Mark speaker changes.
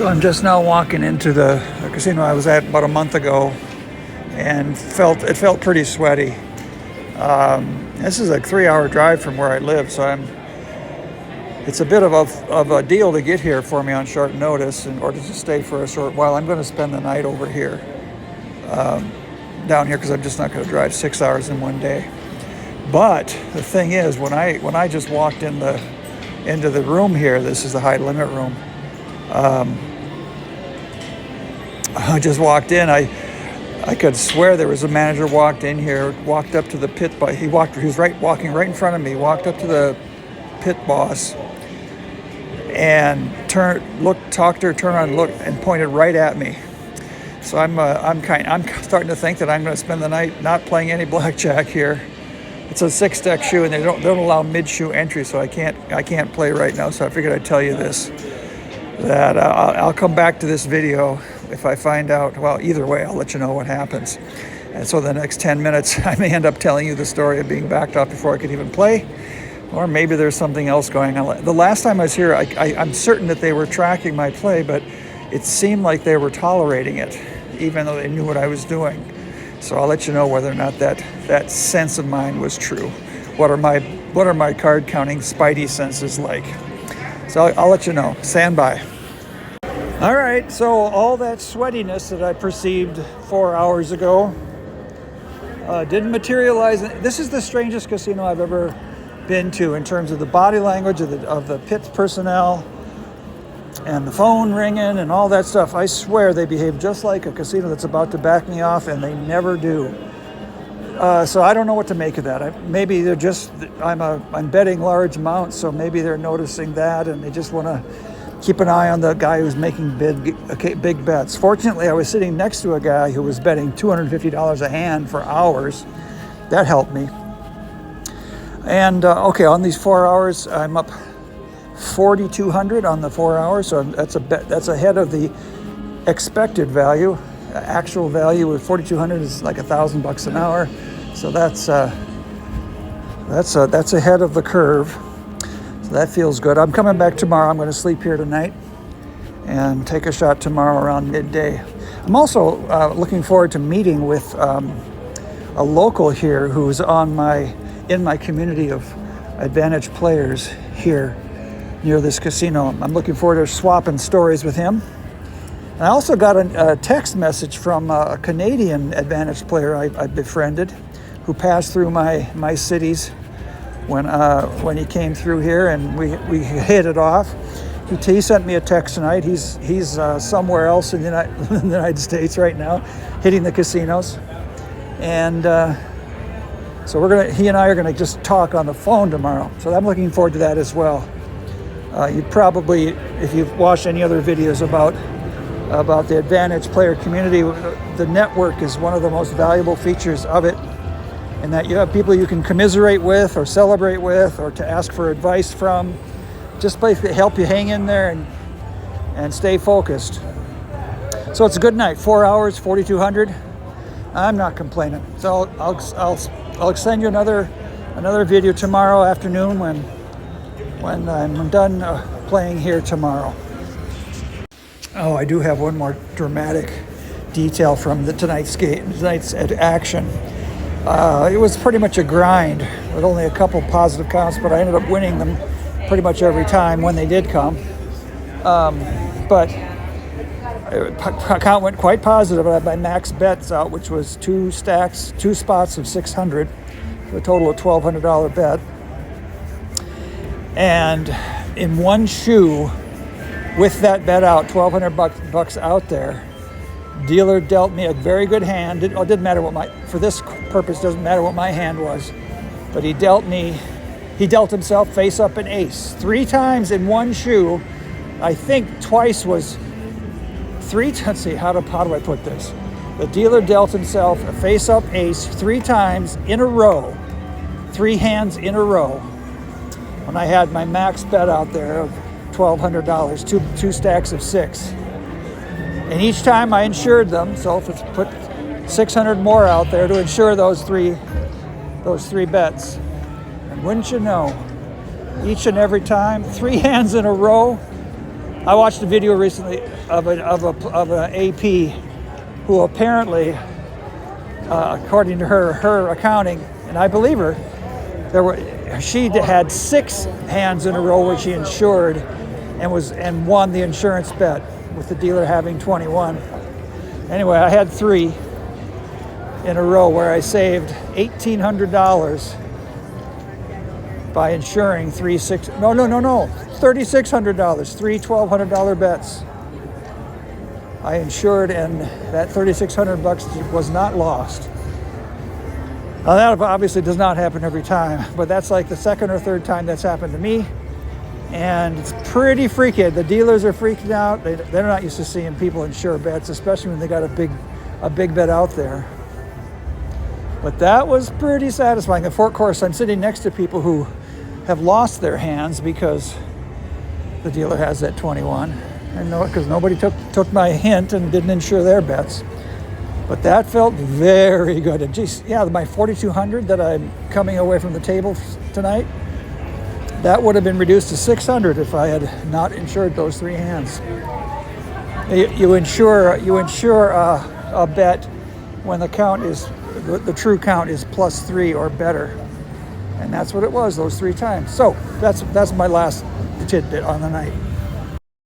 Speaker 1: So I'm just now walking into the casino I was at about a month ago, and it felt pretty sweaty. This is a 3-hour drive from where I live, so it's a bit of a deal to get here for me on short notice in order to stay for a short while. I'm going to spend the night over here, down here, because I'm just not going to drive 6 hours in one day. But the thing is, when I just walked into the room here, this is the high limit room. I just walked in. I could swear there was a manager walked in here, walked up to the pit, but he was walking right in front of me. Walked up to the pit boss and talked to her, turned around, looked, and pointed right at me. So I'm starting to think that I'm going to spend the night not playing any blackjack here. It's a 6-deck shoe, and they don't allow mid-shoe entry, so I can't play right now. So I figured I'd tell you this, that I'll come back to this video if I find out. Well, either way, I'll let you know what happens. And so the next 10 minutes, I may end up telling you the story of being backed off before I could even play, or maybe there's something else going on. The last time I was here, I'm certain that they were tracking my play, but it seemed like they were tolerating it, even though they knew what I was doing. So I'll let you know whether or not that sense of mine was true. What are my card counting spidey senses like? So I'll let you know. Stand by. All right, so all that sweatiness that I perceived 4 hours ago didn't materialize. This is the strangest casino I've ever been to in terms of the body language of the pit personnel and the phone ringing and all that stuff. I swear they behave just like a casino that's about to back me off, and they never do. So I don't know what to make of that. Maybe they're just, I'm betting large amounts, so maybe they're noticing that and they just want to keep an eye on the guy who's making big bets. Fortunately, I was sitting next to a guy who was betting $250 a hand for hours. That helped me. And okay, on these 4 hours, I'm up 4,200 on the 4 hours, so that's ahead of the expected value. Actual value with 4,200 is like $1,000 an hour, so that's ahead of the curve. So that feels good. I'm coming back tomorrow. I'm going to sleep here tonight and take a shot tomorrow around midday. I'm also looking forward to meeting with a local here who's in my community of Advantage players here near this casino. I'm looking forward to swapping stories with him. And I also got a text message from a Canadian Advantage player I befriended, who passed through my cities when he came through here, and we hit it off. He sent me a text tonight. He's somewhere else in the United States right now, hitting the casinos, and so he and I are gonna just talk on the phone tomorrow. So I'm looking forward to that as well. You probably, if you've watched any other videos about the Advantage player community, the network is one of the most valuable features of it, and that you have people you can commiserate with or celebrate with or to ask for advice from, just basically help you hang in there and stay focused. So it's a good night. 4 hours, 4,200. I'm not complaining. So I'll send you another video tomorrow afternoon when I'm done playing here tomorrow. Oh, I do have one more dramatic detail from tonight's action. It was pretty much a grind with only a couple positive counts, but I ended up winning them pretty much every time when they did come. But count went quite positive. I had my max bets out, which was two spots of 600, for a total of $1,200 bet. And in one shoe, with that bet out, $1,200 out there, dealer dealt me a very good hand. It didn't matter for this purpose, doesn't matter what my hand was, but he dealt himself face up an ace 3 times in one shoe. I think twice was three. Let's see, how do I put this? The dealer dealt himself a face up ace 3 times in a row, 3 hands in a row, when I had my max bet out there of $1,200, two stacks of 6. And each time I insured them, so if it's put 600 more out there to insure those three bets. And wouldn't you know, each and every time, 3 hands in a row, I watched a video recently of an AP who apparently, according to her accounting, and I believe her, she had 6 hands in a row where she insured and won the insurance bet, with the dealer having 21. Anyway, I had 3 in a row where I saved $1,800 by insuring $3,600, 3 $1,200 bets. I insured, and that $3,600 was not lost. Now that obviously does not happen every time, but that's like the second or third time that's happened to me, and it's pretty freaky. The dealers are freaking out. They're not used to seeing people insure bets, especially when they got a big bet out there. But that was pretty satisfying. Of course, I'm sitting next to people who have lost their hands because the dealer has that 21. I know it because nobody took my hint and didn't insure their bets. But that felt very good. And geez, yeah, my 4,200 that I'm coming away from the table tonight, that would have been reduced to 600 if I had not insured those 3 hands. You insure a bet when the count is the true count is +3 or better, and that's what it was those 3 times. So that's my last tidbit on the night.